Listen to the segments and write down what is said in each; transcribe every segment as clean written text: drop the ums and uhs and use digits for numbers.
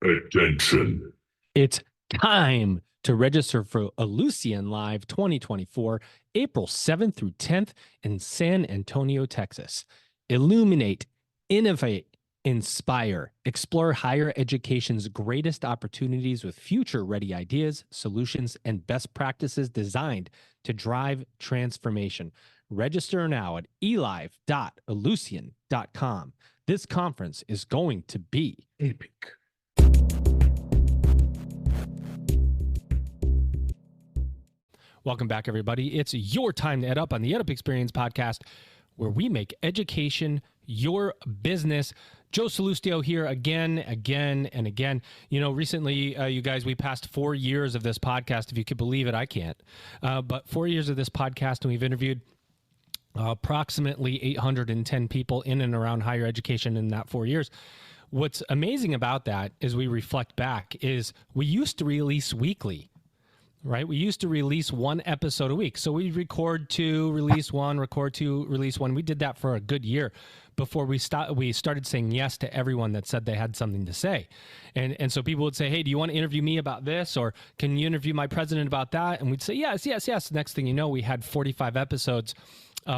Attention. It's time to register for Ellucian Live 2024, April 7th through 10th in San Antonio, Texas. Illuminate, innovate, inspire, explore higher education's greatest opportunities with future-ready ideas, solutions, and best practices designed to drive transformation. Register now at elive.ellucian.com. This conference is going to be epic. Welcome back, everybody. It's your time to EdUp on the EdUp Experience podcast, where we make education your business. Joe Salustio here again. You know, recently, you guys, we passed 4 years of this podcast. If you could believe it, I can't. But 4 years of this podcast, and we've interviewed approximately 810 people in and around higher education in that 4 years. What's amazing about that, as we reflect back, is we used to release weekly. Right? We used to release one episode a week. So we record two, release one, record two, release one. We did that for a good year before we started saying yes to everyone that said they had something to say. And so people would say, hey, do you want to interview me about this? Or can you interview my president about that? And we'd say, yes. Next thing you know, we had 45 episodes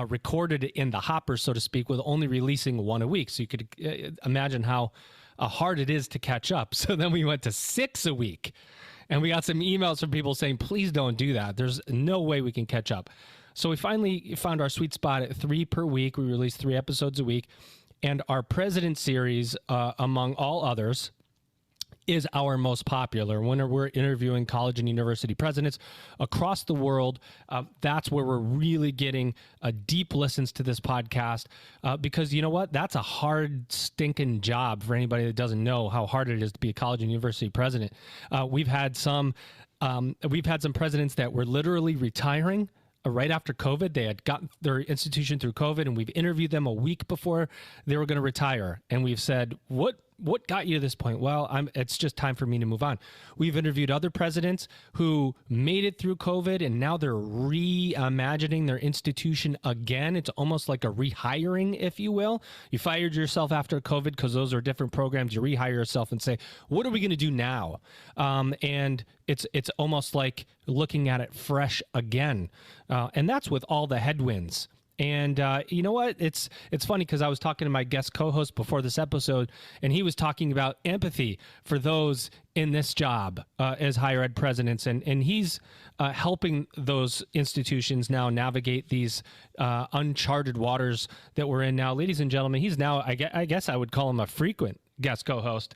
recorded in the hopper, so to speak, with only releasing one a week. So you could imagine how hard it is to catch up. So then we went to 6 a week. And we got some emails from people saying, please don't do that. There's no way we can catch up. So we finally found our sweet spot at 3 per week. We release 3 episodes a week. And our President series, among all others, is our most popular. When we're interviewing college and university presidents across the world, that's where we're really getting deep listens to this podcast, because you know what? That's a hard, stinking job for anybody that doesn't know how hard it is to be a college and university president. We've had some presidents that were literally retiring right after COVID. They had gotten their institution through COVID, and we've interviewed them a week before they were going to retire. And we've said, what got you to this point? Well, it's just time for me to move on. We've interviewed other presidents who made it through COVID, and now they're reimagining their institution again. It's almost like a rehiring, if you will. You fired yourself after COVID because those are different programs. You rehire yourself and say, what are we going to do now? And it's almost like looking at it fresh again. And that's with all the headwinds. And you know what? It's funny because I was talking to my guest co-host before this episode, and he was talking about empathy for those in this job as higher ed presidents. And he's helping those institutions now navigate these uncharted waters that we're in now. Ladies and gentlemen, he's now, I guess I would call him a frequent guest co-host.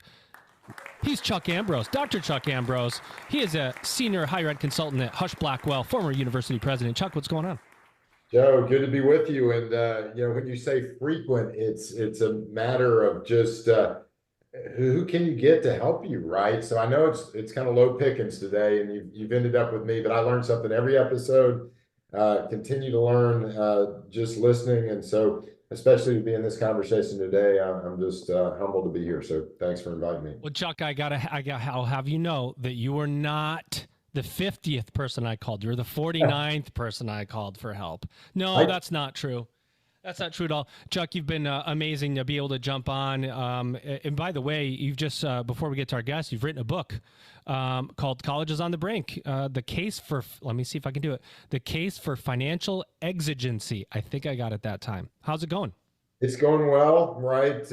He's Chuck Ambrose, Dr. Chuck Ambrose. He is a senior higher ed consultant at Husch Blackwell, former university president. Chuck, what's going on? Joe, good to be with you. And, you know, when you say frequent, it's a matter of just who can you get to help you, right? So I know it's kind of low pickings today, and you've ended up with me, but I learned something every episode, continue to learn just listening. And so especially to be in this conversation today, I'm just humbled to be here. So thanks for inviting me. Well, Chuck, I'll have you know that you are not the 50th person I called. You're the 49th person I called for help. No, that's not true. That's not true at all. Chuck, you've been amazing to be able to jump on. And by the way, you've just, before we get to our guests, you've written a book called College is on the Brink. The case for, let me see if I can do it. The case for financial exigency. I think I got it that time. How's it going? It's going well, right?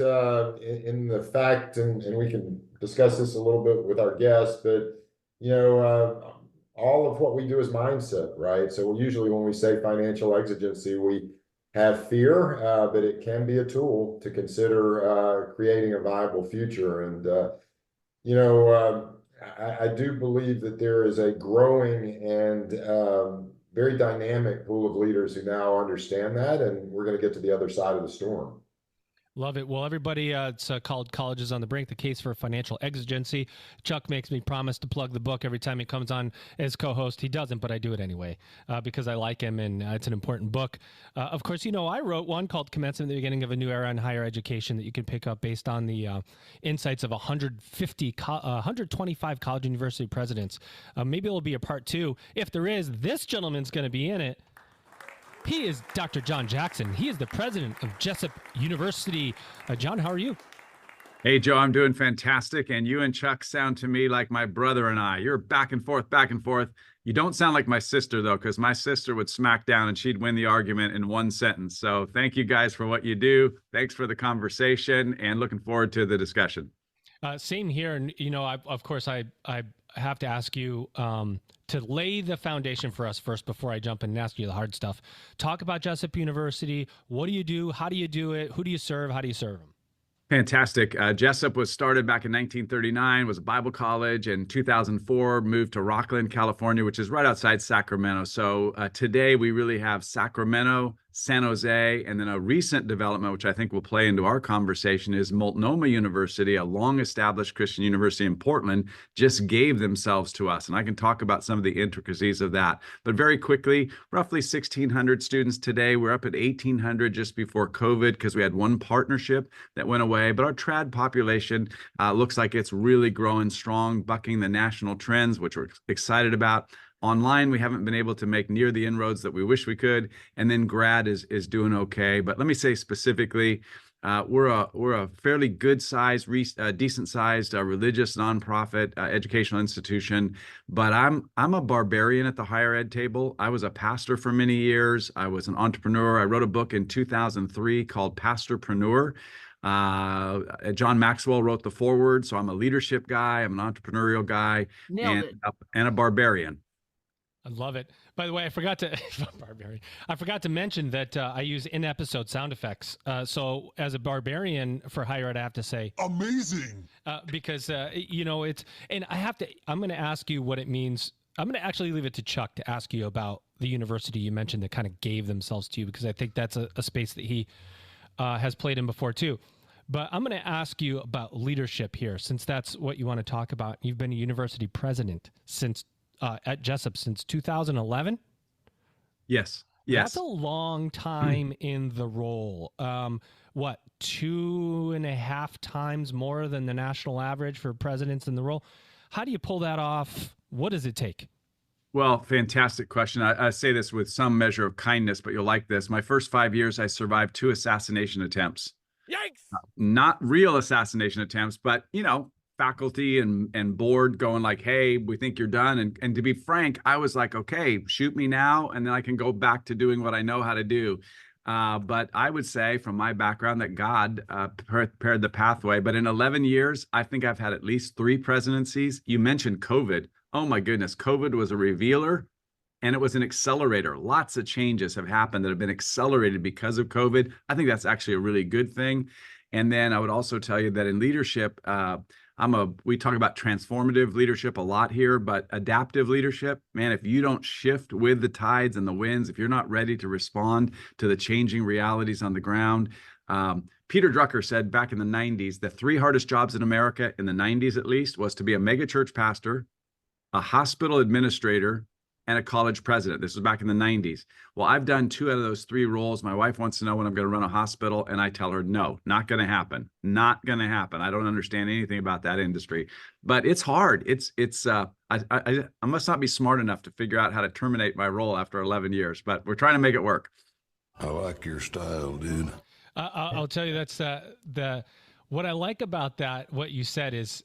In the fact, and we can discuss this a little bit with our guests, but you know, all of what we do is mindset, right? So usually when we say financial exigency, we have fear, but it can be a tool to consider creating a viable future. And, you know, I do believe that there is a growing and very dynamic pool of leaders who now understand that, and we're going to get to the other side of the storm. Love it. Well, everybody, it's called College is on the Brink, the case for financial exigency. Chuck makes me promise to plug the book every time he comes on as co-host. He doesn't, but I do it anyway because I like him, and it's an important book. Of course, you know, I wrote one called Commencement, the Beginning of a New Era in Higher Education that you can pick up based on the insights of 125 college and university presidents. Maybe it'll be a part 2. If there is, this gentleman's going to be in it. He is Dr. John Jackson. He is the president of Jessup University. John, how are you? Hey, Joe, I'm doing fantastic. And you and Chuck sound to me like my brother and I. You're back and forth, back and forth. You don't sound like my sister, though, because my sister would smack down and she'd win the argument in one sentence. So thank you guys for what you do. Thanks for the conversation and looking forward to the discussion. Same here. And, of course, I have to ask you to lay the foundation for us first before I jump in and ask you the hard stuff. Talk about Jessup University. What do you do? How do you do it? Who do you serve? How do you serve them? Fantastic. Jessup was started back in 1939, was a Bible college. In 2004, moved to Rockland, California, which is right outside Sacramento. So today we really have Sacramento, San Jose, and then a recent development, which I think will play into our conversation, is Multnomah University, a long-established Christian university in Portland, just gave themselves to us. And I can talk about some of the intricacies of that. But very quickly, roughly 1,600 students today. We're up at 1,800 just before COVID because we had one partnership that went away. But our trad population looks like it's really growing strong, bucking the national trends, which we're excited about. Online, we haven't been able to make near the inroads that we wish we could. And then grad is doing okay. But let me say specifically, we're a fairly good sized, decent sized religious nonprofit educational institution. But I'm a barbarian at the higher ed table. I was a pastor for many years. I was an entrepreneur. I wrote a book in 2003 called Pastorpreneur. John Maxwell wrote the foreword. So I'm a leadership guy. I'm an entrepreneurial guy, and a barbarian. I love it. By the way, I forgot to mention that I use in-episode sound effects. So as a barbarian for higher ed, I have to say amazing, because it's, and I'm going to ask you what it means. I'm going to actually leave it to Chuck to ask you about the university you mentioned that kind of gave themselves to you, because I think that's a space that he has played in before too. But I'm going to ask you about leadership here, since that's what you want to talk about. You've been a university president at Jessup since 2011. Yes. That's a long time in the role. What, 2.5 times more than the national average for presidents in the role? How do you pull that off? What does it take? Well, fantastic question. I say this with some measure of kindness, but you'll like this. My first 5 years, I survived 2 assassination attempts. Yikes! Not real assassination attempts, but, faculty and board going like, hey, we think you're done. And to be frank, I was like, okay, shoot me now, and then I can go back to doing what I know how to do. But I would say from my background that God prepared the pathway. But in 11 years, I think I've had at least 3 presidencies. You mentioned COVID. Oh my goodness, COVID was a revealer and it was an accelerator. Lots of changes have happened that have been accelerated because of COVID. I think that's actually a really good thing. And then I would also tell you that in leadership, we talk about transformative leadership a lot here, but adaptive leadership, man, if you don't shift with the tides and the winds, if you're not ready to respond to the changing realities on the ground. Peter Drucker said back in the 90s, the 3 hardest jobs in America, in the 90s at least, was to be a megachurch pastor, a hospital administrator, and a college president. This was back in the 90s. Well, I've done 2 out of those 3 roles. My wife wants to know when I'm going to run a hospital, and I tell her, no, not going to happen. Not going to happen. I don't understand anything about that industry, but it's hard. I must not be smart enough to figure out how to terminate my role after 11 years, but we're trying to make it work. I like your style, dude. I'll tell you, that's what I like about that. What you said is,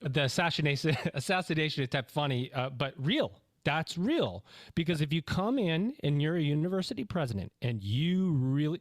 the assassination attempt funny, but real. That's real, because if you come in and you're a university president and you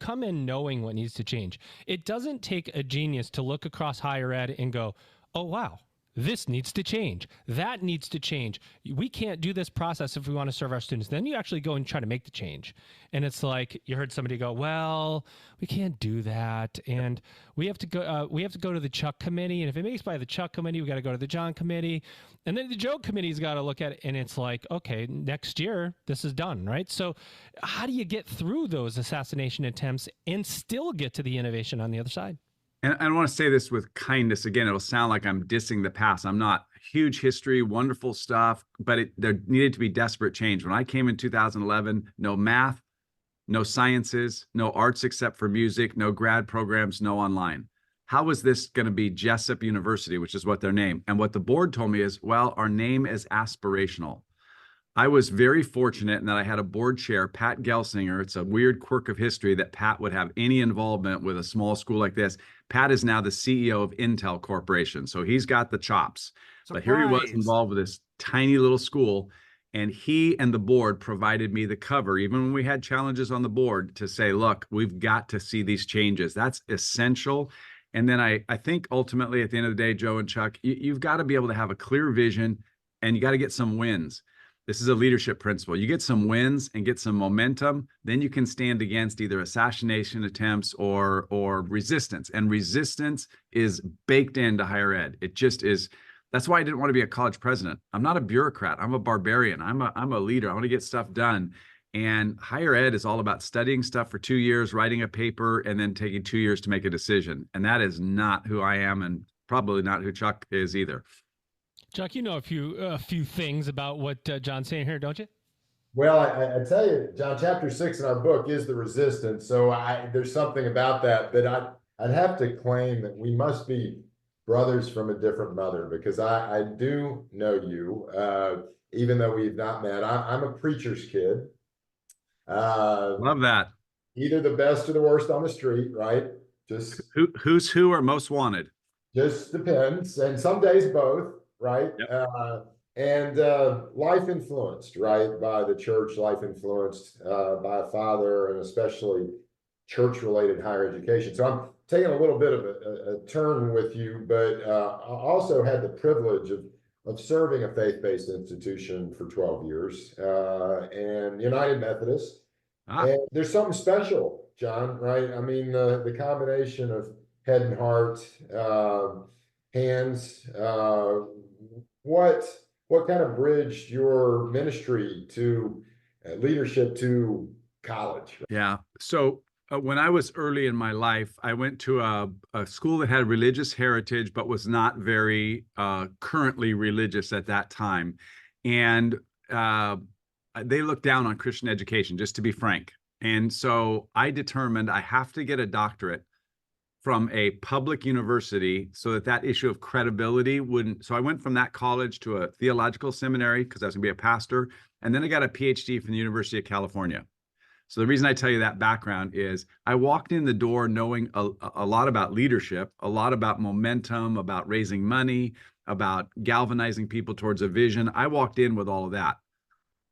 come in knowing what needs to change, it doesn't take a genius to look across higher ed and go, oh wow, this needs to change, that needs to change. We can't do this process if we want to serve our students. Then you actually go and try to make the change. And it's like, you heard somebody go, well, we can't do that. And we have to go to the Chuck committee. And if it makes by the Chuck committee, we got to go to the John committee. And then the Joe committee's got to look at it. And it's like, okay, next year, this is done, right? So how do you get through those assassination attempts and still get to the innovation on the other side? And I want to say this with kindness. Again, it'll sound like I'm dissing the past. I'm not. Huge history, wonderful stuff, but there needed to be desperate change. When I came in 2011, no math, no sciences, no arts except for music, no grad programs, no online. How was this going to be Jessup University, which is what their name? And what the board told me is, well, our name is aspirational. I was very fortunate in that I had a board chair, Pat Gelsinger. It's a weird quirk of history that Pat would have any involvement with a small school like this. Pat is now the CEO of Intel Corporation, so he's got the chops. But here he was involved with this tiny little school, and he and the board provided me the cover, even when we had challenges on the board, to say, look, we've got to see these changes. That's essential. And then I think ultimately at the end of the day, Joe and Chuck, you've got to be able to have a clear vision, and you got to get some wins. This is a leadership principle. You get some wins and get some momentum, then you can stand against either assassination attempts or resistance. And resistance is baked into higher ed. It just is. That's why I didn't want to be a college president. I'm not a bureaucrat. I'm a barbarian. I'm a leader. I want to get stuff done. And higher ed is all about studying stuff for 2 years, writing a paper, and then taking 2 years to make a decision. And that is not who I am, and probably not who Chuck is either. Chuck, you know a few things about what John's saying here, don't you? Well, I tell you, John, chapter 6 in our book is the resistance. So there's something about that, but I'd have to claim that we must be brothers from a different mother, because I do know you, even though we've not met. I'm a preacher's kid. Love that. Either the best or the worst on the street, right? Just who's who or most wanted. Just depends, and some days both. Right. Yep. And life influenced, right, by the church, life influenced by a father, and especially church-related higher education. So I'm taking a little bit of a turn with you, but I also had the privilege of serving a faith-based institution for 12 years, and United Methodist. And there's something special, John, right? I mean, the combination of head and heart, hands, what kind of bridged your ministry to leadership to college? Yeah. So when I was early in my life, I went to a school that had religious heritage, but was not very currently religious at that time. And they looked down on Christian education, just to be frank. And so I determined I have to get a doctorate from a public university so that issue of credibility wouldn't. So I went from that college to a theological seminary because I was going to be a pastor. And then I got a PhD from the University of California. So the reason I tell you that background is I walked in the door knowing a lot about leadership, a lot about momentum, about raising money, about galvanizing people towards a vision. I walked in with all of that.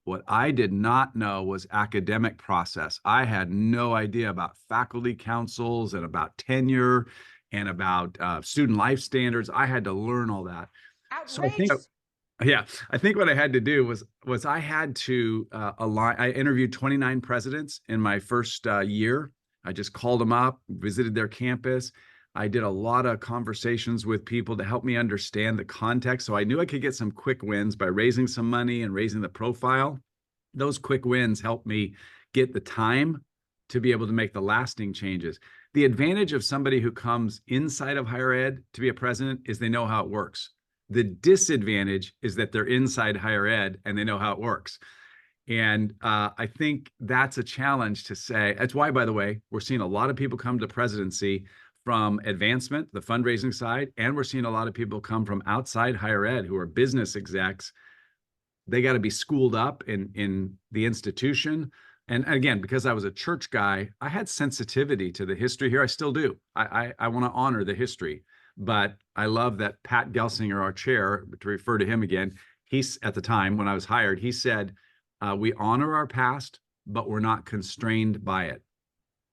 What I did not know was academic process. I had no idea about faculty councils and about tenure and about student life standards. I had to learn all that. Outrageous. So I think what I had to do was I had to align. I interviewed 29 presidents in my first year. I just called them up, visited their campus. I did a lot of conversations with people to help me understand the context. So I knew I could get some quick wins by raising some money and raising the profile. Those quick wins helped me get the time to be able to make the lasting changes. The advantage of somebody who comes inside of higher ed to be a president is they know how it works. The disadvantage is that they're inside higher ed and they know how it works. And I think that's a challenge to say. That's why, by the way, we're seeing a lot of people come to presidency from advancement, the fundraising side, and we're seeing a lot of people come from outside higher ed who are business execs. They got to be schooled up in the institution. And again, because I was a church guy, I had sensitivity to the history here. I still do. I want to honor the history. But I love that Pat Gelsinger, our chair, to refer to him again, he's at the time when I was hired, he said, we honor our past, but we're not constrained by it.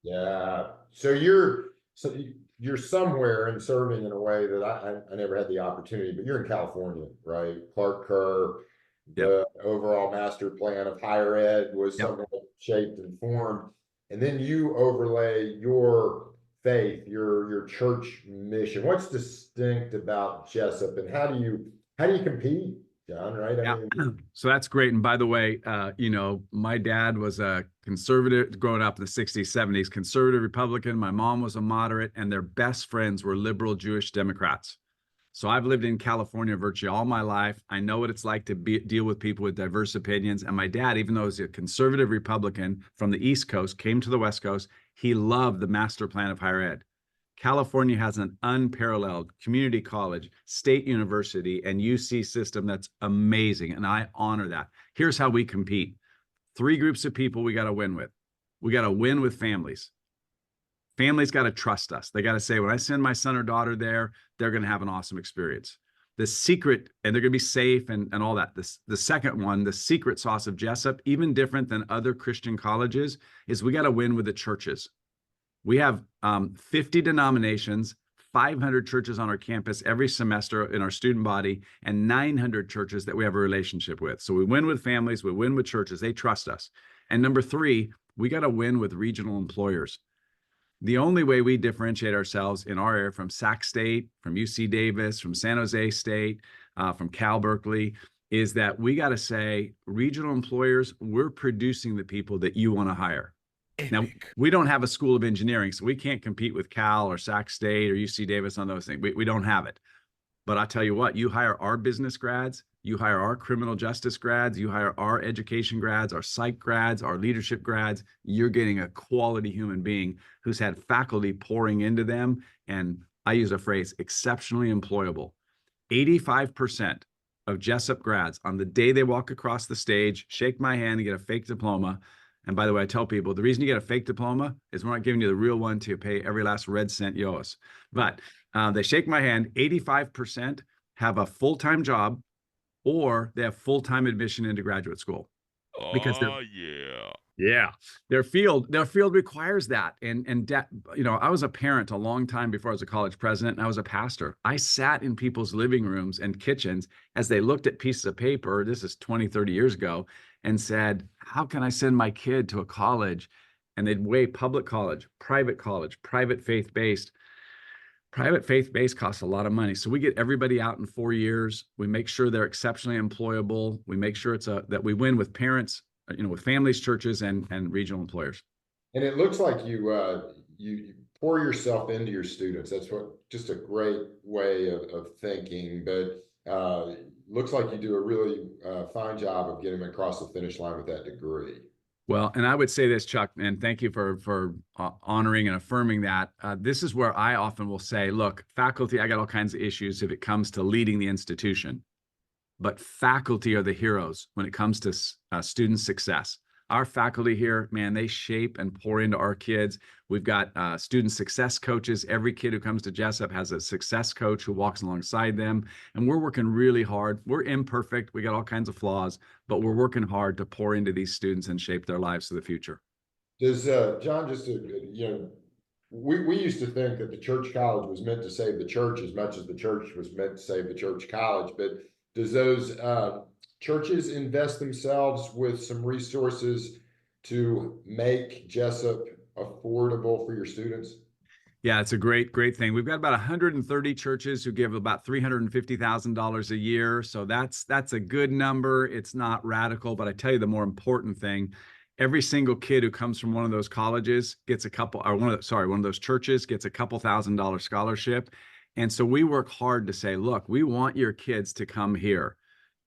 Yeah. So you're somewhere and serving in a way that I never had the opportunity, but you're in California, right? Clark Kerr, the overall master plan of higher ed was somewhat shaped and formed. And then you overlay your faith, your church mission. What's distinct about Jessup, and how do you compete, John? Right? I mean, so that's great. And by the way, my dad was a conservative growing up in the 60s, 70s, conservative Republican. My mom was a moderate, and their best friends were liberal Jewish Democrats. So I've lived in California virtually all my life. I know what it's like to deal with people with diverse opinions. And my dad, even though he's a conservative Republican from the East Coast, came to the West Coast. He loved the master plan of higher ed. California has an unparalleled community college, state university, and UC system that's amazing, and I honor that. Here's how we compete. 3 groups of people we got to win with. We got to win with families. Families got to trust us. They got to say, when I send my son or daughter there, they're going to have an awesome experience. The secret, and they're going to be safe and all that. The second one, the secret sauce of Jessup, even different than other Christian colleges, is we got to win with the churches. We have 50 denominations, 500 churches on our campus every semester in our student body, and 900 churches that we have a relationship with. So we win with families, we win with churches, they trust us. And number 3, we got to win with regional employers. The only way we differentiate ourselves in our area from Sac State, from UC Davis, from San Jose State, from Cal Berkeley, is that we got to say, regional employers, we're producing the people that you want to hire. Now, we don't have a school of engineering, so we can't compete with Cal or Sac State or UC Davis on those things. We don't have it. But I'll tell you what, you hire our business grads, you hire our criminal justice grads, you hire our education grads, our psych grads, our leadership grads, you're getting a quality human being who's had faculty pouring into them. And I use a phrase, exceptionally employable. 85% of Jessup grads on the day they walk across the stage, shake my hand and get a fake diploma. And by the way, I tell people, the reason you get a fake diploma is we're not giving you the real one to pay every last red cent you owe us. But they shake my hand, 85% have a full-time job or they have full-time admission into graduate school. Because their field requires that. And you know, I was a parent a long time before I was a college president, and I was a pastor. I sat in people's living rooms and kitchens as they looked at pieces of paper, this is 20, 30 years ago, and said, how can I send my kid to a college? And they'd weigh public college, private faith-based. Private faith-based costs a lot of money. So we get everybody out in 4 years. We make sure they're exceptionally employable. We make sure that we win with parents, you know, with families, churches, and regional employers. And it looks like you pour yourself into your students. That's just a great way of thinking, but looks like you do a really fine job of getting them across the finish line with that degree. Well, and I would say this, Chuck, and thank you for honoring and affirming that. This is where I often will say, look, faculty, I got all kinds of issues if it comes to leading the institution, but faculty are the heroes when it comes to student success. Our faculty here, man, they shape and pour into our kids. We've got student success coaches. Every kid who comes to Jessup has a success coach who walks alongside them. And we're working really hard. We're imperfect. We got all kinds of flaws, but we're working hard to pour into these students and shape their lives for the future. Does John, just you know, we used to think that the church college was meant to save the church as much as the church was meant to save the church college, but does those churches invest themselves with some resources to make Jessup affordable for your students? Yeah, it's a great thing. We've got about 130 churches who give about $350,000 a year. So that's a good number. It's not radical, but I tell you the more important thing, every single kid who comes from one of those colleges gets one of those churches gets a couple $1,000 scholarship. And so we work hard to say, look, we want your kids to come here.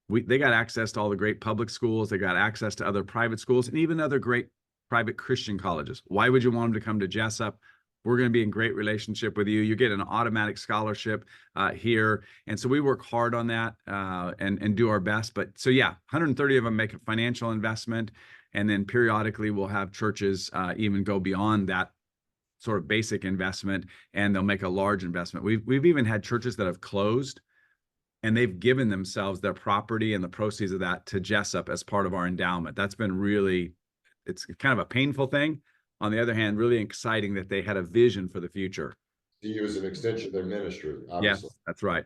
They got access to all the great public schools. They got access to other private schools and even other great private Christian colleges. Why would you want them to come to Jessup? We're going to be in great relationship with you. You get an automatic scholarship here. And so we work hard on that and do our best. But so, yeah, 130 of them make a financial investment. And then periodically we'll have churches even go beyond that sort of basic investment, and they'll make a large investment. We've even had churches that have closed, and they've given themselves their property and the proceeds of that to Jessup as part of our endowment. That's been really, it's kind of a painful thing. On the other hand, really exciting that they had a vision for the future. See you as an extension of their ministry, obviously. Yes, that's right.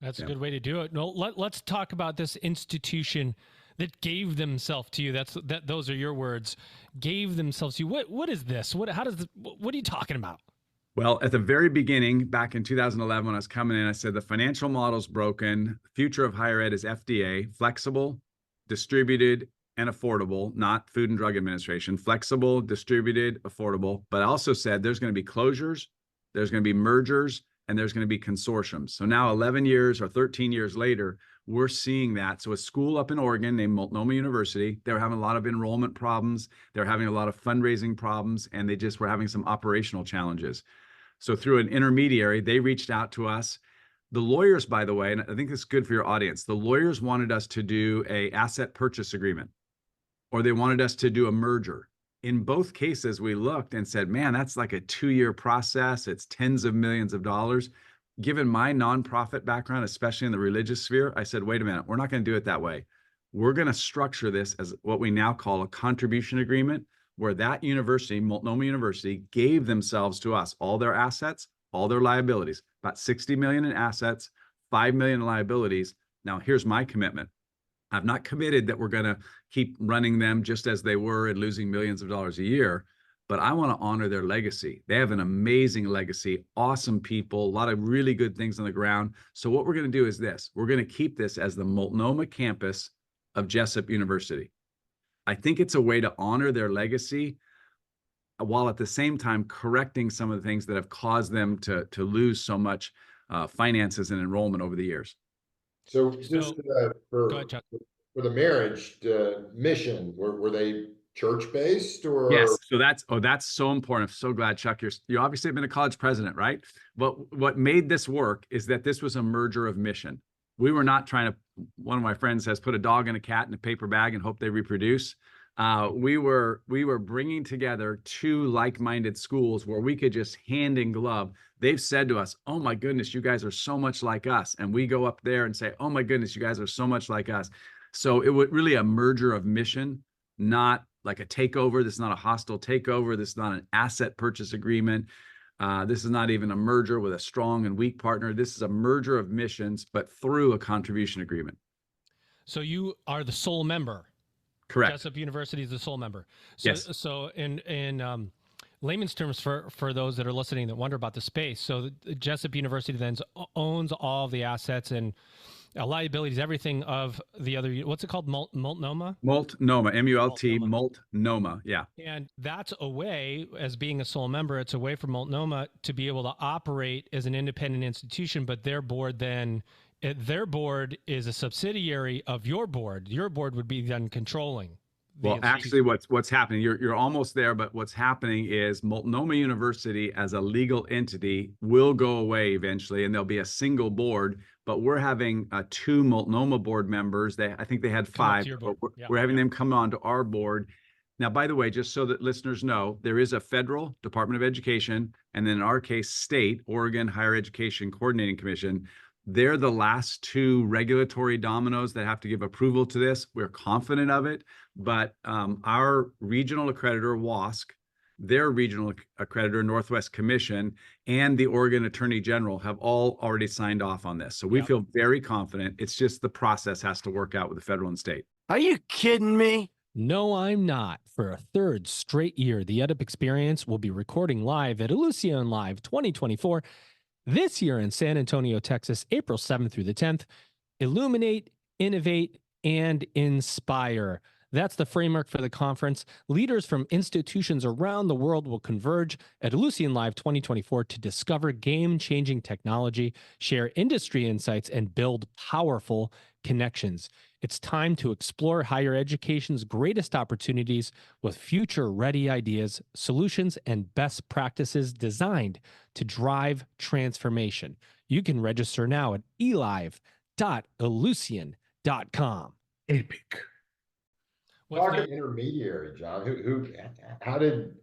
That's a good way to do it. No, let's talk about this institution that gave themselves to you. Those are your words. Gave themselves to you. What is this? What are you talking about? Well, at the very beginning, back in 2011, when I was coming in, I said the financial model's broken. The future of higher ed is FDA, flexible, distributed, and affordable, not Food and Drug Administration. Flexible, distributed, affordable. But I also said there's going to be closures, there's going to be mergers, and there's going to be consortiums. So now 11 years or 13 years later, we're seeing that. So a school up in Oregon named Multnomah University, they were having a lot of enrollment problems. They're having a lot of fundraising problems, and they just were having some operational challenges. So through an intermediary, they reached out to us. The lawyers, by the way, and I think this is good for your audience, the lawyers wanted us to do a asset purchase agreement, or they wanted us to do a merger. In both cases, we looked and said, man, that's like a 2-year process. It's tens of millions of dollars. Given my nonprofit background, especially in the religious sphere, I said, wait a minute, we're not going to do it that way. We're going to structure this as what we now call a contribution agreement, where that university, Multnomah University, gave themselves to us, all their assets, all their liabilities, about 60 million in assets, 5 million in liabilities. Now, here's my commitment. I've not committed that we're going to keep running them just as they were and losing millions of dollars a year, but I want to honor their legacy. They have an amazing legacy, awesome people, a lot of really good things on the ground. So what we're going to do is this. We're going to keep this as the Multnomah campus of Jessup University. I think it's a way to honor their legacy while at the same time correcting some of the things that have caused them to lose so much finances and enrollment over the years. So just go ahead, Chuck. for the marriage mission, were they church-based or? Yes. So that's so important. I'm so glad, Chuck. You obviously have been a college president, right? But what made this work is that this was a merger of mission. We were not trying to, one of my friends has put a dog and a cat in a paper bag and hope they reproduce. We were bringing together two like-minded schools where we could just hand in glove. They've said to us, oh my goodness, you guys are so much like us. And we go up there and say, oh my goodness, you guys are so much like us. So it was really a merger of mission, not like a takeover. This is not a hostile takeover. This is not an asset purchase agreement. This is not even a merger with a strong and weak partner. This is a merger of missions, but through a contribution agreement. So you are the sole member. Correct. Jessup University is the sole member. So, yes. So in layman's terms, for those that are listening that wonder about the space, so the Jessup University then owns all the assets and liabilities, everything of the other. What's it called? Multnomah. Multnomah. M-U-L-T. Multnomah. Yeah. And that's a way, as being a sole member, it's a way for Multnomah to be able to operate as an independent institution, but their board then. Their board is a subsidiary of your board. Your board would be then controlling. Well, actually, what's happening, you're almost there, but what's happening is Multnomah University as a legal entity will go away eventually, and there'll be a single board. But we're having 2 Multnomah board members. I think they had 5. But we're having them come on to our board. Now, by the way, just so that listeners know, there is a federal Department of Education, and then in our case, state, Oregon Higher Education Coordinating Commission. They're the last 2 regulatory dominoes that have to give approval to this. We're confident of it, but our regional accreditor, WASC, their regional accreditor, Northwest Commission, and the Oregon Attorney General have all already signed off on this. So we feel very confident. It's just the process has to work out with the federal and state. Are you kidding me? No, I'm not. For a 3rd straight year, the EdUp Experience will be recording live at Illusion Live 2024. This year in San Antonio, Texas, April 7th through the 10th. Illuminate, innovate, and inspire. That's the framework for the conference. Leaders from institutions around the world will converge at Illusion Live 2024 to discover game-changing technology, share industry insights, and build powerful connections. It's time to explore higher education's greatest opportunities with future-ready ideas, solutions, and best practices designed to drive transformation. You can register now at elive.illusion.com. Epic. Talking intermediary, John, how did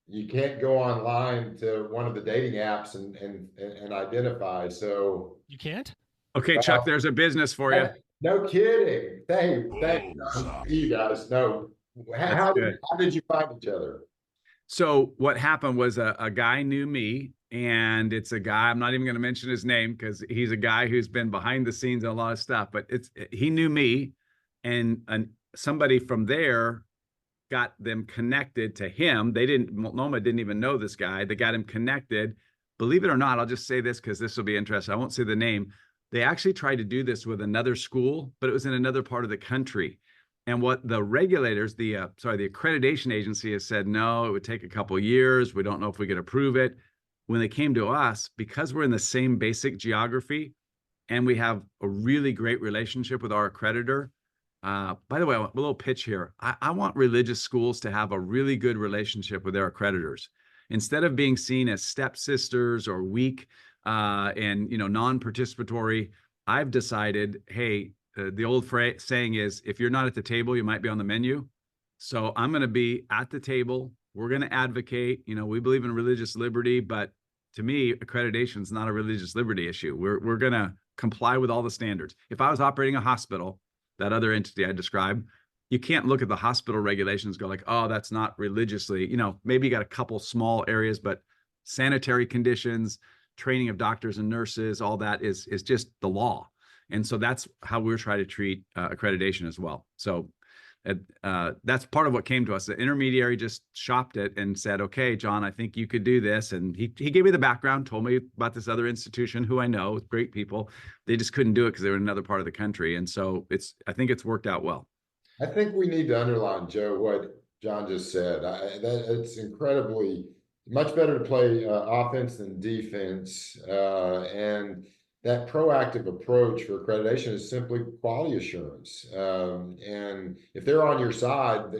you can't go online to one of the dating apps and identify? So you can't? Okay, Chuck, there's a business for you. No kidding. Thank you guys. No, how did you find each other? So what happened was a guy knew me, and it's a guy, I'm not even going to mention his name because he's a guy who's been behind the scenes on a lot of stuff, but he knew me, and somebody from there got them connected to him. Multnomah didn't even know this guy. They got him connected. Believe it or not, I'll just say this because this will be interesting. I won't say the name. They actually tried to do this with another school, but it was in another part of the country. And what the regulators, the accreditation agency has said, no, it would take a couple of years. We don't know if we could approve it. When they came to us, because we're in the same basic geography and we have a really great relationship with our accreditor. By the way, a little pitch here. I want religious schools to have a really good relationship with their accreditors. instead of being seen as stepsisters or weak and non-participatory, I've decided, hey, the old saying is, if you're not at the table, you might be on the menu. So I'm going to be at the table. We're going to advocate. We believe in religious liberty, but to me, accreditation is not a religious liberty issue. We're going to comply with all the standards. If I was operating a hospital, that other entity I described, you can't look at the hospital regulations and go like, oh, that's not religiously, maybe you got a couple small areas, but sanitary conditions, training of doctors and nurses, all that is just the law. And so that's how we're trying to treat accreditation as well. So that's part of what came to us. The intermediary just shopped it and said, okay, John, I think you could do this. And he gave me the background, told me about this other institution who I know, great people. They just couldn't do it because they were in another part of the country. And so I think it's worked out well. I think we need to underline, Joe, what John just said. It's incredibly much better to play offense than defense. And that proactive approach for accreditation is simply quality assurance. And if they're on your side,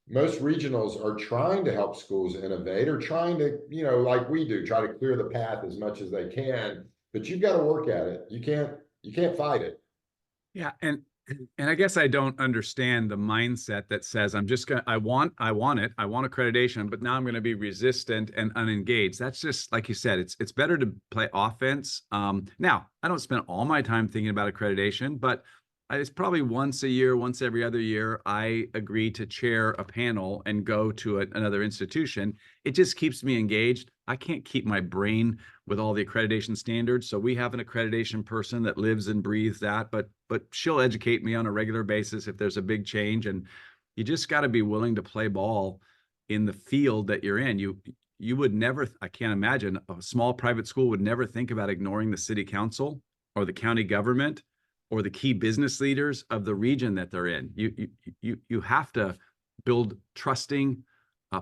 most regionals are trying to help schools innovate, or trying to, like we do, try to clear the path as much as they can. But you've got to work at it. You can't fight it. Yeah, and I guess I don't understand the mindset that says I want accreditation, but now I'm going to be resistant and unengaged. That's just, like you said, it's better to play offense. Now, I don't spend all my time thinking about accreditation, but it's probably once a year, once every other year, I agree to chair a panel and go to another institution. It just keeps me engaged. I can't keep my brain with all the accreditation standards. So we have an accreditation person that lives and breathes that, but she'll educate me on a regular basis if there's a big change. And you just got to be willing to play ball in the field that you're in. You would never, I can't imagine, a small private school would never think about ignoring the city council or the county government or the key business leaders of the region that they're in. You have to build trusting,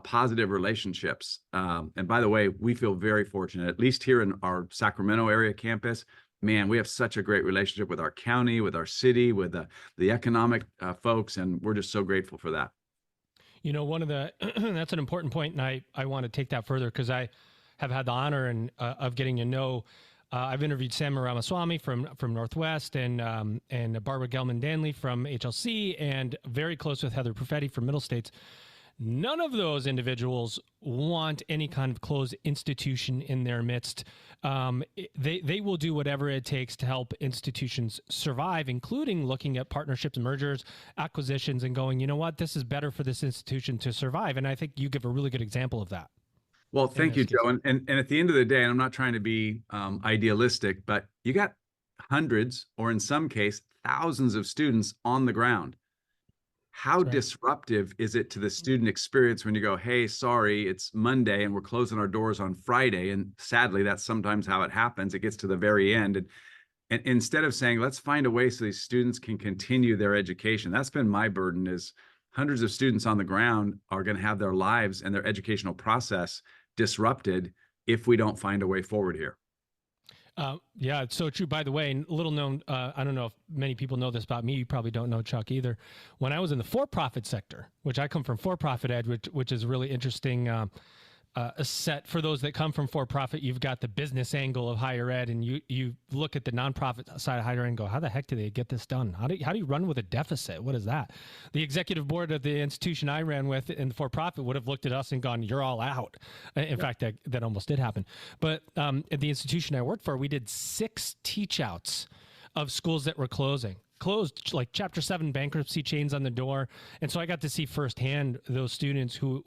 positive relationships. And by the way, we feel very fortunate, at least here in our Sacramento area campus. Man, we have such a great relationship with our county, with our city, with the economic folks, and we're just so grateful for that. One of the that's an important point, and I want to take that further because I have had the honor of getting to know. I've interviewed Sam Ramaswamy from Northwest and Barbara Gelman-Danley from HLC, and very close with Heather Perfetti from Middle States. None of those individuals want any kind of closed institution in their midst. They will do whatever it takes to help institutions survive, including looking at partnerships, mergers, acquisitions, and going, you know what, this is better for this institution to survive. And I think you give a really good example of that. Well, thank you, Joe. And at the end of the day, and I'm not trying to be idealistic, but you got hundreds, or in some case, thousands of students on the ground. How disruptive is it to the student experience when you go, hey, sorry, it's Monday and we're closing our doors on Friday? And sadly, that's sometimes how it happens. It gets to the very end. And instead of saying, let's find a way so these students can continue their education, that's been my burden, is hundreds of students on the ground are going to have their lives and their educational process disrupted if we don't find a way forward here. Yeah, it's so true. By the way, little known, I don't know if many people know this about me. You probably don't know, Chuck, either. When I was in the for-profit sector, which I come from for-profit ed, which is really interesting, a set for those that come from for-profit. You've got the business angle of higher ed, and you look at the nonprofit side of higher ed and go, how the heck do they get this done? How do you run with a deficit? What is that? The executive board of the institution I ran with in the for-profit would have looked at us and gone, you're all out. In fact, that almost did happen. But at the institution I worked for, we did 6 teach outs of schools that were closed, like Chapter 7 bankruptcy chains on the door. And so I got to see firsthand those students who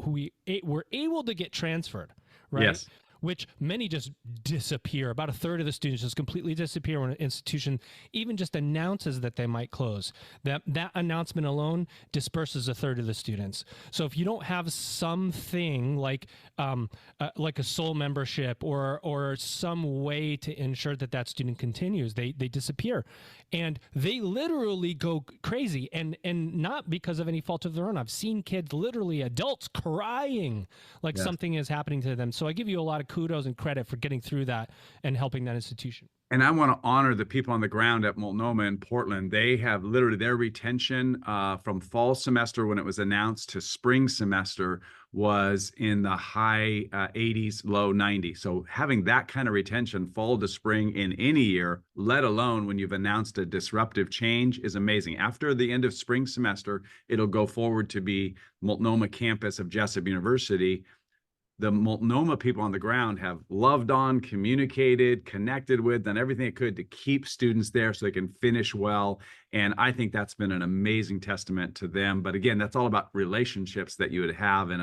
were able to get transferred, right? Yes. Which many just disappear. About a third of the students just completely disappear when an institution even just announces that they might close. That announcement alone disperses a third of the students. So if you don't have something like a soul membership or some way to ensure that student continues, they disappear. And they literally go crazy, and not because of any fault of their own. I've seen kids, literally adults, crying like something is happening to them. So I give you a lot of kudos and credit for getting through that and helping that institution. And I want to honor the people on the ground at Multnomah in Portland. They have literally their retention from fall semester when it was announced to spring semester was in the high 80s, low 90s. So having that kind of retention fall to spring in any year, let alone when you've announced a disruptive change, is amazing. After the end of spring semester, it'll go forward to be Multnomah campus of Jessup University. The Multnomah people on the ground have loved on, communicated, connected with, done everything it could to keep students there so they can finish well. And I think that's been an amazing testament to them. But again, that's all about relationships that you would have in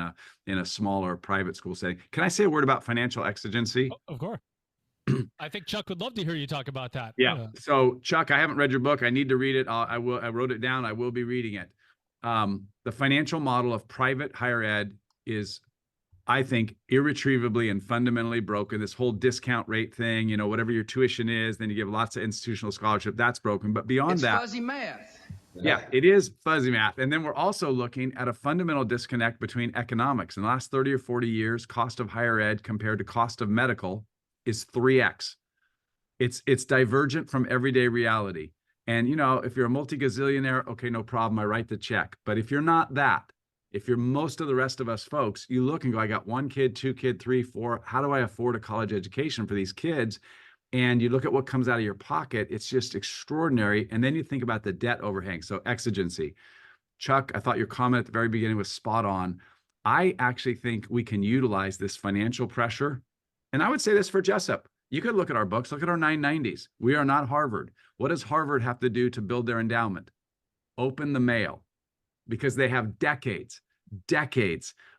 a smaller private school setting. Can I say a word about financial exigency? Of course. I think Chuck would love to hear you talk about that. Yeah. So Chuck, I haven't read your book. I need to read it. I wrote it down. I will be reading it. The financial model of private higher ed is, I think, irretrievably and fundamentally broken. This whole discount rate thing, whatever your tuition is, then you give lots of institutional scholarship, that's broken. But beyond that, fuzzy math. Yeah, it is fuzzy math. And then we're also looking at a fundamental disconnect between economics. In the last 30 or 40 years, cost of higher ed compared to cost of medical is 3x. It's divergent from everyday reality. And, if you're a multi-gazillionaire, okay, no problem, I write the check. But if you're not that, if you're most of the rest of us folks, you look and go, I got 1 kid, 2 kid, 3, 4. How do I afford a college education for these kids? And you look at what comes out of your pocket, it's just extraordinary. And then you think about the debt overhang. So exigency. Chuck, I thought your comment at the very beginning was spot on. I actually think we can utilize this financial pressure. And I would say this for Jessup. You could look at our books, look at our 990s. We are not Harvard. What does Harvard have to do to build their endowment? Open the mail. Because they have decades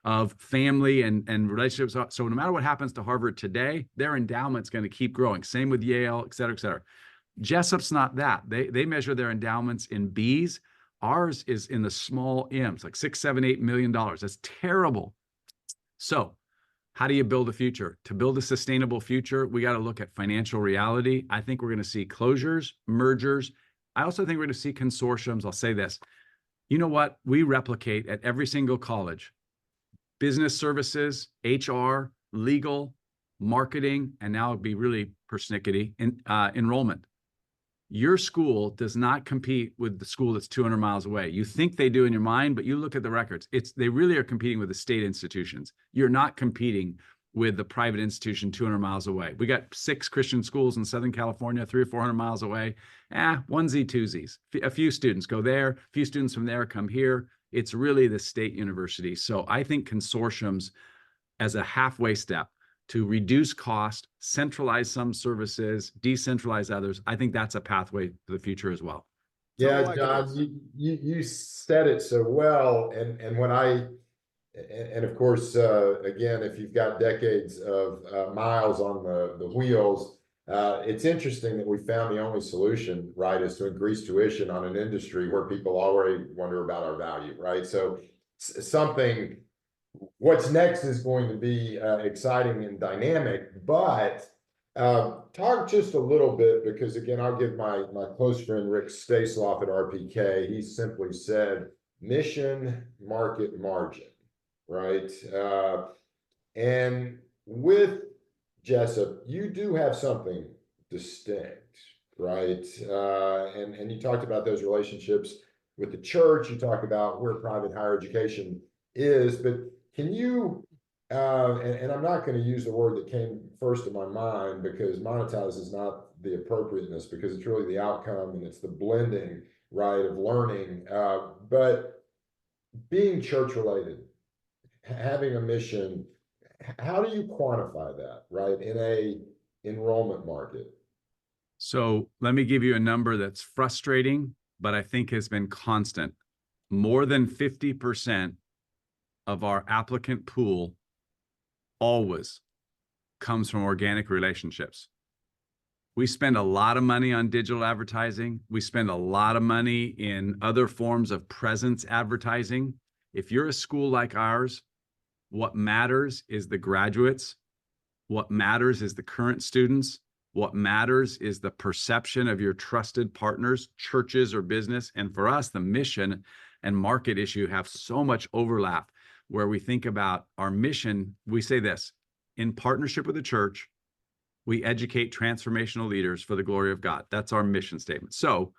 of family and relationships. So no matter what happens to Harvard today, their endowment's going to keep growing. Same with Yale, et cetera, et cetera. Jessup's not that. They measure their endowments in B's. Ours is in the small M's, like $6, $7, $8 million. That's terrible. So how do you build a future? To build a sustainable future, we got to look at financial reality. I think we're going to see closures, mergers. I also think we're going to see consortiums. I'll say this. You know what? We replicate at every single college: business services, HR, legal, marketing, and now it'd be really persnickety, enrollment. Your school does not compete with the school that's 200 miles away. You think they do in your mind, but you look at the records. They really are competing with the state institutions. You're not competing with the private institution 200 miles away. We got 6 Christian schools in Southern California, 300 or 400 miles away. Onesie, twosies. A few students go there, a few students from there come here. It's really the state university. So I think consortiums as a halfway step to reduce cost, centralize some services, decentralize others, I think that's a pathway to the future as well. Yeah, John, you said it so well. And when and of course, again, if you've got decades of miles on the wheels, it's interesting that we found the only solution, right, is to increase tuition on an industry where people already wonder about our value, right? So what's next is going to be exciting and dynamic, but talk just a little bit, because again, I'll give my close friend Rick Stasloff at RPK. He simply said, mission, market, margin. Right. And with Jessup, you do have something distinct, right? And you talked about those relationships with the church. You talked about where private higher education is, but can you, and I'm not going to use the word that came first to my mind, because monetize is not the appropriateness, because it's really the outcome and it's the blending, right, of learning, but being church related, having a mission, how do you quantify that, right, in a enrollment market? So let me give you a number that's frustrating, but I think has been constant. More than 50% of our applicant pool always comes from organic relationships. We spend a lot of money on digital advertising. We spend a lot of money in other forms of presence advertising. If you're a school like ours, what matters is the graduates. What matters is the current students. What matters is the perception of your trusted partners, churches or business. And for us, the mission and market issue have so much overlap, where we think about our mission. We say this: in partnership with the church, We educate transformational leaders for the glory of God. That's our mission statement. So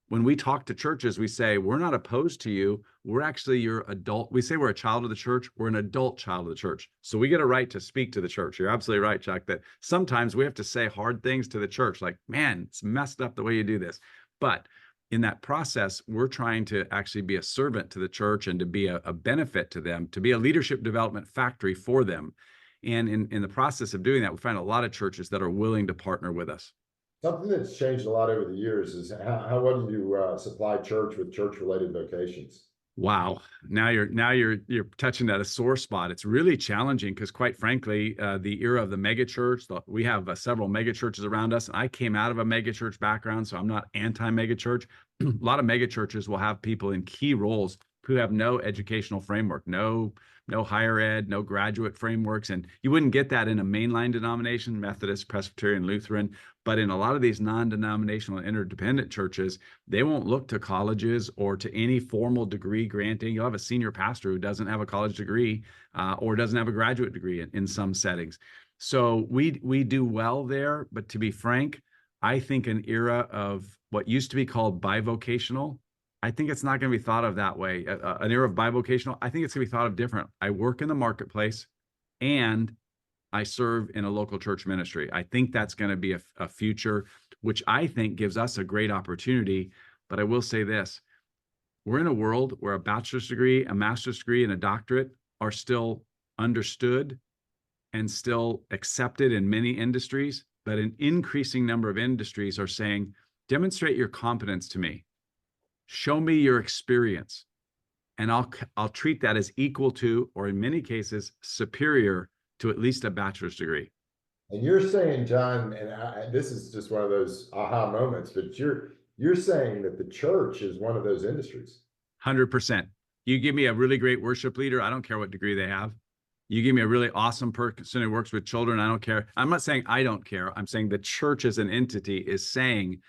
when we talk to churches, we say, we're not opposed to you. We're actually your adult. We say we're a child of the church. We're an adult child of the church. So we get a right to speak to the church. You're absolutely right, Chuck, that sometimes we have to say hard things to the church, like, man, it's messed up the way you do this. But in that process, we're trying to actually be a servant to the church and to be a benefit to them, to be a leadership development factory for them. And in the process of doing that, we find a lot of churches that are willing to partner with us. Something that's changed a lot over the years is how well do you supply church with church-related vocations? Wow. Now you're touching at a sore spot. It's really challenging because, quite frankly, the era of the megachurch, we have several megachurches around us. I came out of a megachurch background, so I'm not anti-megachurch. A lot of megachurches will have people in key roles who have no educational framework, no higher ed, no graduate frameworks. And you wouldn't get that in a mainline denomination, Methodist, Presbyterian, Lutheran. But in a lot of these non-denominational interdependent churches, they won't look to colleges or to any formal degree granting. You'll have a senior pastor who doesn't have a college degree or doesn't have a graduate degree in some settings. So we do well there. But to be frank, I think an era of what used to be called bivocational, I think it's not going to be thought of that way. An era of bivocational, I think it's going to be thought of different. I work in the marketplace and I serve in a local church ministry. I think that's going to be a future, which I think gives us a great opportunity. But I will say this, we're in a world where a bachelor's degree, a master's degree, and a doctorate are still understood and still accepted in many industries, but an increasing number of industries are saying, demonstrate your competence to me. Show me your experience, and I'll treat that as equal to, or in many cases, superior to at least a bachelor's degree. And you're saying, John, and this is just one of those aha moments, but you're saying that the church is one of those industries. 100%. You give me a really great worship leader, I don't care what degree they have. You give me a really awesome person who works with children, I don't care. I'm not saying I don't care. I'm saying the church as an entity is saying,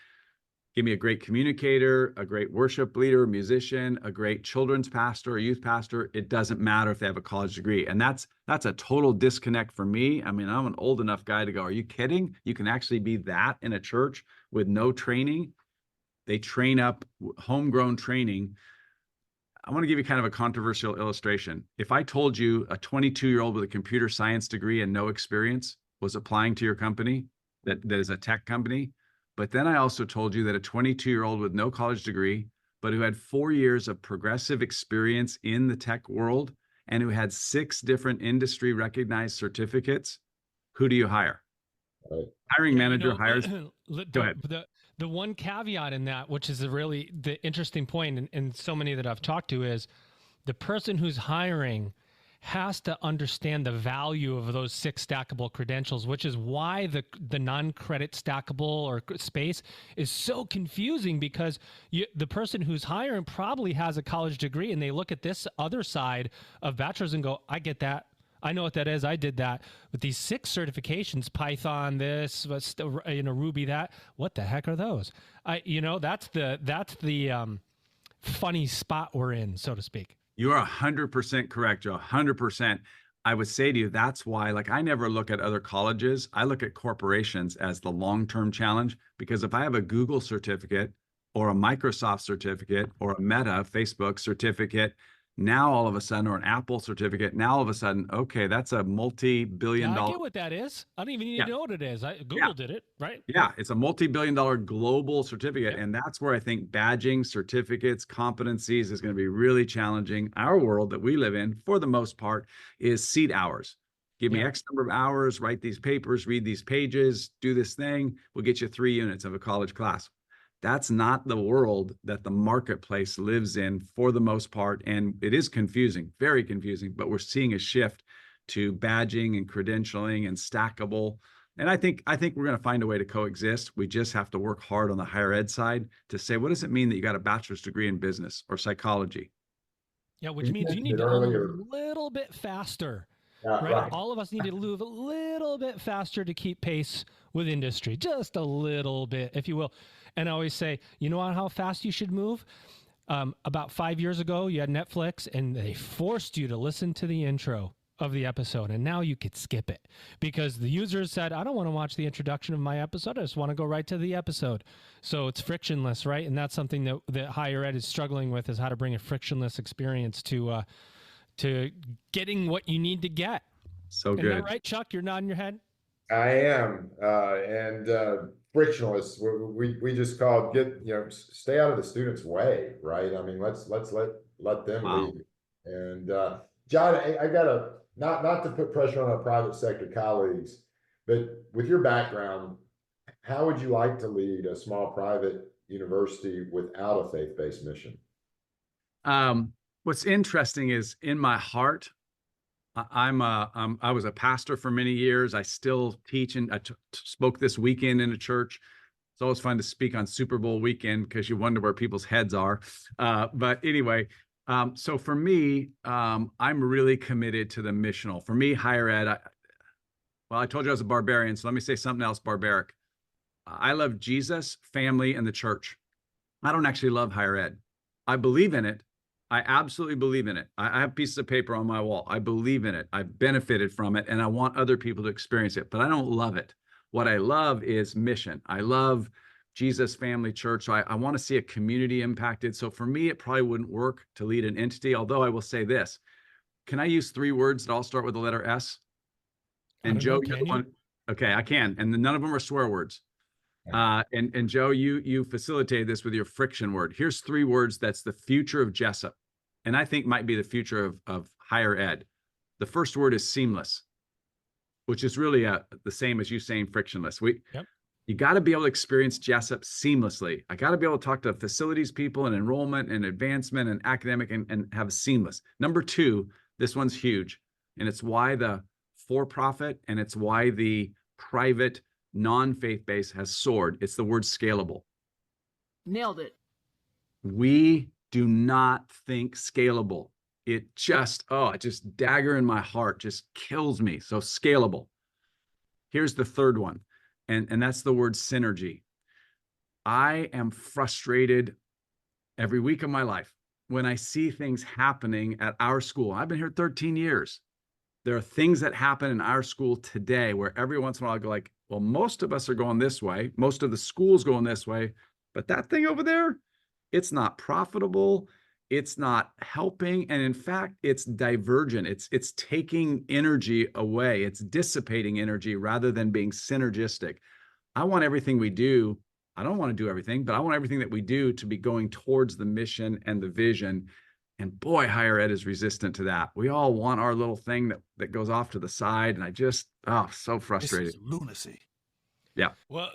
give me a great communicator, a great worship leader, musician, a great children's pastor, a youth pastor. It doesn't matter if they have a college degree. And that's a total disconnect for me. I mean, I'm an old enough guy to go, are you kidding? You can actually be that in a church with no training. They train up homegrown training. I want to give you kind of a controversial illustration. If I told you a 22-year-old with a computer science degree and no experience was applying to your company, that is a tech company, but then I also told you that a 22-year-old with no college degree, but who had 4 years of progressive experience in the tech world and who had 6 different industry recognized certificates, who do you hire? Right. Hiring manager hires. Go ahead. The one caveat in that, which is the interesting point, and so many that I've talked to, is the person who's hiring has to understand the value of those 6 stackable credentials, which is why the non-credit stackable or space is so confusing, because the person who's hiring probably has a college degree and they look at this other side of bachelor's and go, I get that. I know what that is. I did that. But these 6 certifications, Python, this, Ruby, that, what the heck are those? That's the funny spot we're in, so to speak. You are 100% correct, Joe, 100%. I would say to you, that's why, I never look at other colleges. I look at corporations as the long-term challenge, because if I have a Google certificate or a Microsoft certificate or a Meta, Facebook certificate, now all of a sudden, or an Apple certificate, now all of a sudden, okay, that's a multi-billion-dollar. I get what that is. I don't even need to know what it is. Google did it, right? Yeah, it's a multi-billion-dollar global certificate. And that's where I think badging, certificates, competencies is going to be really challenging. Our world that we live in, for the most part, is seat hours. Give me X number of hours, write these papers, read these pages, do this thing. We'll get you 3 units of a college class. That's not the world that the marketplace lives in for the most part. And it is confusing, very confusing, but we're seeing a shift to badging and credentialing and stackable. And I think we're going to find a way to coexist. We just have to work hard on the higher ed side to say, what does it mean that you got a bachelor's degree in business or psychology? Yeah, which means you need to move a little bit faster. Right? All of us need to move a little bit faster to keep pace with industry, just a little bit, if you will. And I always say, you know how fast you should move? About 5 years ago, you had Netflix, and they forced you to listen to the intro. of the episode, and now you could skip it because the user said, I don't want to watch the introduction of my episode. I just want to go right to the episode. So it's frictionless, right? And that's something that higher ed is struggling with, is how to bring a frictionless experience to getting what you need to get. So Isn't good. that right, Chuck? You're nodding your head. I am, and frictionless. We just call it stay out of the student's way, right? I mean, let's let them Wow. lead. And John, I gotta not to put pressure on our private sector colleagues, but with your background, how would you like to lead a small private university without a faith-based mission? What's interesting is, in my heart, I was a pastor for many years. I still teach, and I spoke this weekend in a church. It's always fun to speak on Super Bowl weekend because you wonder where people's heads are. But anyway, so for me, I'm really committed to the missional. For me, higher ed, I told you I was a barbarian, so let me say something else barbaric. I love Jesus, family, and the church. I don't actually love higher ed. I believe in it. I absolutely believe in it. I have pieces of paper on my wall. I believe in it. I've benefited from it, and I want other people to experience it, but I don't love it. What I love is mission. I love Jesus, family, church. So I want to see a community impacted. So for me, it probably wouldn't work to lead an entity, although I will say this. Can I use 3 words that all start with the letter S? And Joe, you're the one. Okay, I can. And none of them are swear words. And Joe, you facilitated this with your friction word. Here's 3 words that's the future of Jessup, and I think might be the future of higher ed. The first word is seamless, which is really the same as you saying frictionless. You got to be able to experience Jessup seamlessly. I got to be able to talk to facilities people and enrollment and advancement and academic and have a seamless. Number 2, this one's huge, and it's why the for-profit and it's why the private non-faith base has soared. It's the word scalable. Nailed it. We do not think scalable. It just dagger in my heart, just kills me. So scalable. Here's the third one, and that's the word synergy. I am frustrated every week of my life when I see things happening at our school. I've been here 13 years. There are things that happen in our school today where every once in a while I go like, well, most of us are going this way. Most of the schools going this way, but that thing over there, it's not profitable. It's not helping. And in fact, it's divergent. It's taking energy away. It's dissipating energy rather than being synergistic. I want everything we do. I don't want to do everything, but I want everything that we do to be going towards the mission and the vision. And boy, higher ed is resistant to that. We all want our little thing that goes off to the side. And I just, so frustrated. This is lunacy. Yeah. Well,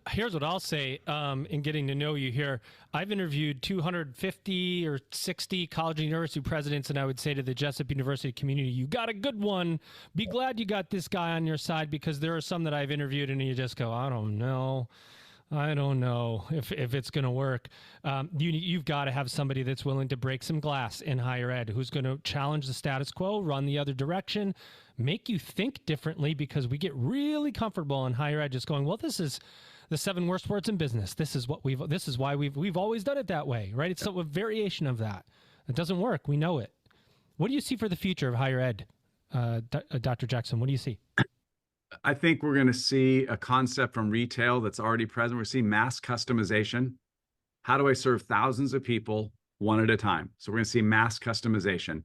here's what I'll say in getting to know you here. I've interviewed 250 or 60 college and university presidents, and I would say to the Jessup University community, you got a good one. Be glad you got this guy on your side, because there are some that I've interviewed and you just go, I don't know if it's going to work. You've got to have somebody that's willing to break some glass in higher ed, who's going to challenge the status quo, run the other direction, make you think differently, because we get really comfortable in higher ed just going, well, this is the 7 worst words in business. This is why we've always done it that way, right? It's a variation of that. It doesn't work. We know it. What do you see for the future of higher ed, Dr. Jackson? What do you see? I think we're going to see a concept from retail that's already present. We're seeing mass customization. How do I serve thousands of people one at a time? So we're going to see mass customization,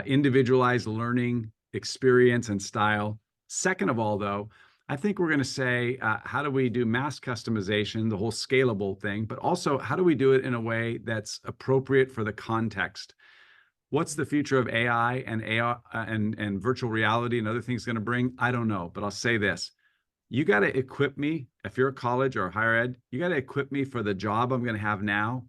individualized learning experience and style. Second of all, though, I think we're going to say, how do we do mass customization, the whole scalable thing, but also how do we do it in a way that's appropriate for the context? What's the future of AI and virtual reality and other things going to bring? I don't know, but I'll say this. You got to equip me, if you're a college or higher ed, you got to equip me for the job I'm going to have now,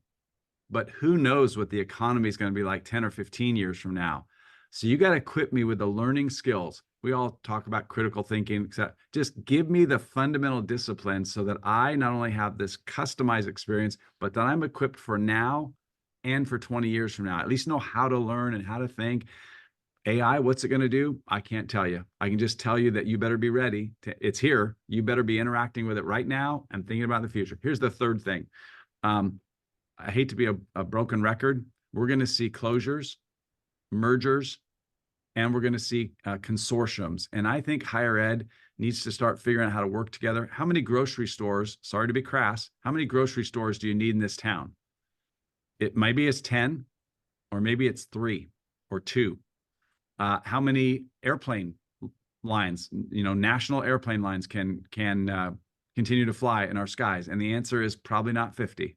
but who knows what the economy is going to be like 10 or 15 years from now. So you got to equip me with the learning skills. We all talk about critical thinking, etc. Just give me the fundamental discipline so that I not only have this customized experience, but that I'm equipped for now and for 20 years from now. At least know how to learn and how to think. AI, what's it going to do? I can't tell you. I can just tell you that you better be ready. It's here. You better be interacting with it right now and thinking about the future. Here's the third thing. I hate to be a broken record. We're going to see closures, mergers, and we're going to see consortiums. And I think higher ed needs to start figuring out how to work together. How many grocery stores, sorry to be crass, how many grocery stores do you need in this town? It maybe it's 10, or maybe it's 3 or 2. How many airplane lines, national airplane lines can continue to fly in our skies? And the answer is probably not 50.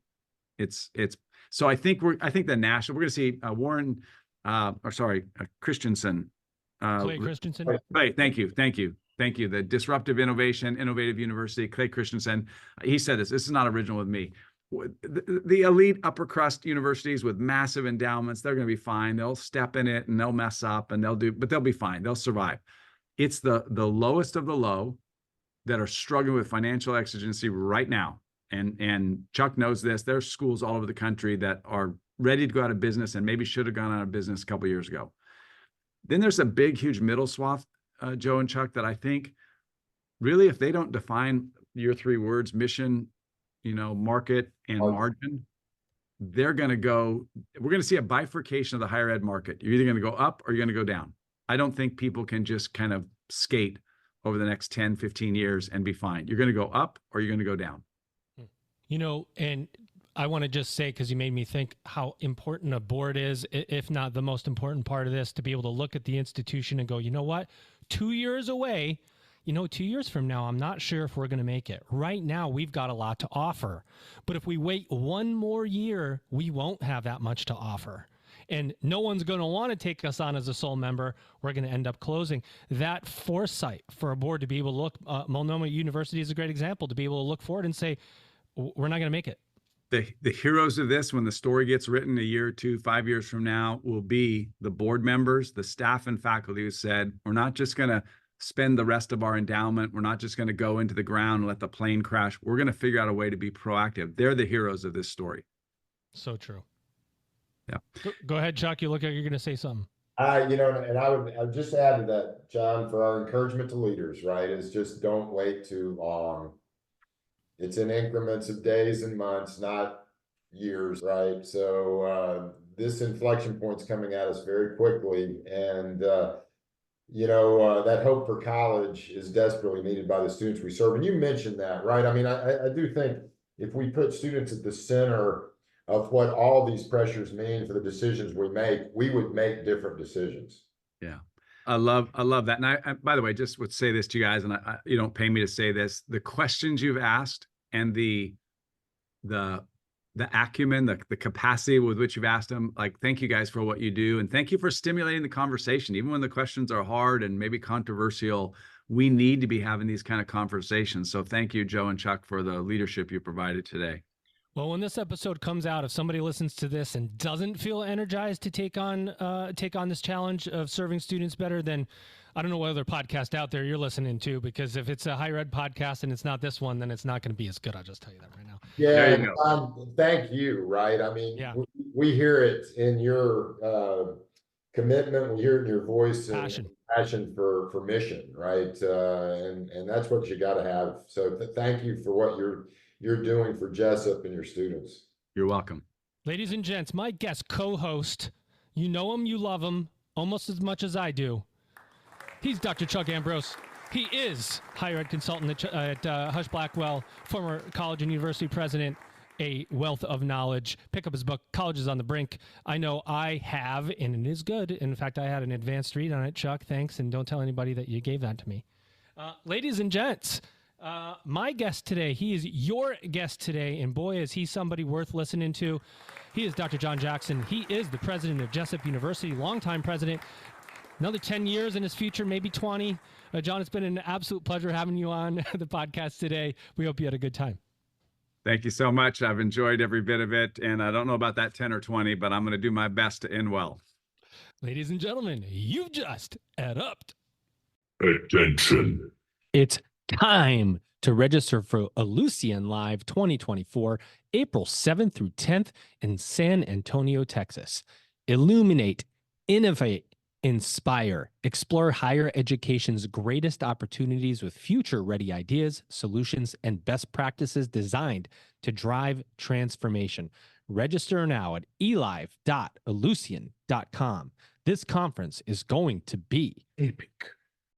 So I think the national, we're going to see Christensen. Clay Christensen. Right. Thank you. The Disruptive Innovation, Innovative University, Clay Christensen. He said this is not original with me. The elite upper crust universities with massive endowments, they're going to be fine. They'll step in it and they'll mess up and but they'll be fine. They'll survive. It's the lowest of the low that are struggling with financial exigency right now. And Chuck knows this. There's schools all over the country that are ready to go out of business and maybe should have gone out of business a couple of years ago. Then there's a big, huge middle swath, Joe and Chuck, that I think really, if they don't define your 3 words, mission, market and margin, we're going to see a bifurcation of the higher ed market. You're either going to go up or you're going to go down. I don't think people can just kind of skate over the next 10, 15 years and be fine. You're going to go up or you're going to go down. And I want to just say, because you made me think how important a board is, if not the most important part of this, to be able to look at the institution and go, you know what, 2 years away, 2 years from now, I'm not sure if we're going to make it. Right now, we've got a lot to offer. But if we wait 1 more year, we won't have that much to offer. And no one's going to want to take us on as a sole member. We're going to end up closing. That foresight for a board to be able to look, Multnomah University is a great example, to be able to look forward and say, we're not going to make it. The heroes of this, when the story gets written a year or 2, 5 years from now, will be the board members, the staff and faculty who said, we're not just going to spend the rest of our endowment. We're not just going to go into the ground and let the plane crash. We're going to figure out a way to be proactive. They're the heroes of this story. So true. Yeah. Go ahead, Chuck. You look like you're going to say something. And I would just add to that, John, for our encouragement to leaders, right, is just don't wait too long. It's in increments of days and months, not years, right? So this inflection point's coming at us very quickly. And, that hope for college is desperately needed by the students we serve. And you mentioned that, right? I mean, I do think if we put students at the center of what all these pressures mean for the decisions we make, we would make different decisions. Yeah. I love that. And I by the way, just would say this to you guys, and you don't pay me to say this, the questions you've asked and the acumen, the capacity with which you've asked them, like, thank you guys for what you do. And thank you for stimulating the conversation. Even when the questions are hard and maybe controversial, we need to be having these kind of conversations. So thank you, Joe and Chuck, for the leadership you provided today. Well, when this episode comes out, if somebody listens to this and doesn't feel energized to take on this challenge of serving students better, then I don't know what other podcast out there you're listening to, because if it's a higher ed podcast and it's not this one, then it's not going to be as good. I'll just tell you that right now. Yeah, thank you. Right. I mean, we hear it in your commitment. We hear it in your voice and passion for mission. Right. And that's what you got to have. So thank you for what you're doing for Jessup and your students. You're welcome. Ladies and gents, my guest co-host, you know him, you love him almost as much as I do. He's Dr. Chuck Ambrose. He is higher ed consultant at Hush Blackwell, former college and university president, a wealth of knowledge. Pick up his book, College is on the Brink. I know I have, and it is good. In fact, I had an advanced read on it, Chuck. Thanks, and don't tell anybody that you gave that to me. Ladies and gents, my guest today, he is your guest today, and boy, is he somebody worth listening to. He is Dr. John Jackson. He is the president of Jessup University, longtime president. Another 10 years in his future, maybe 20. John, it's been an absolute pleasure having you on the podcast today. We hope you had a good time. Thank you so much. I've enjoyed every bit of it, and I don't know about that 10 or 20, but I'm going to do my best to end well. Ladies and gentlemen, you've just EdUp'd. Attention. It's time to register for Ellucian Live 2024, April 7th through 10th in San Antonio, Texas. Illuminate, innovate, inspire, explore higher education's greatest opportunities with future-ready ideas, solutions, and best practices designed to drive transformation. Register now at elive.ellucian.com. This conference is going to be Epic.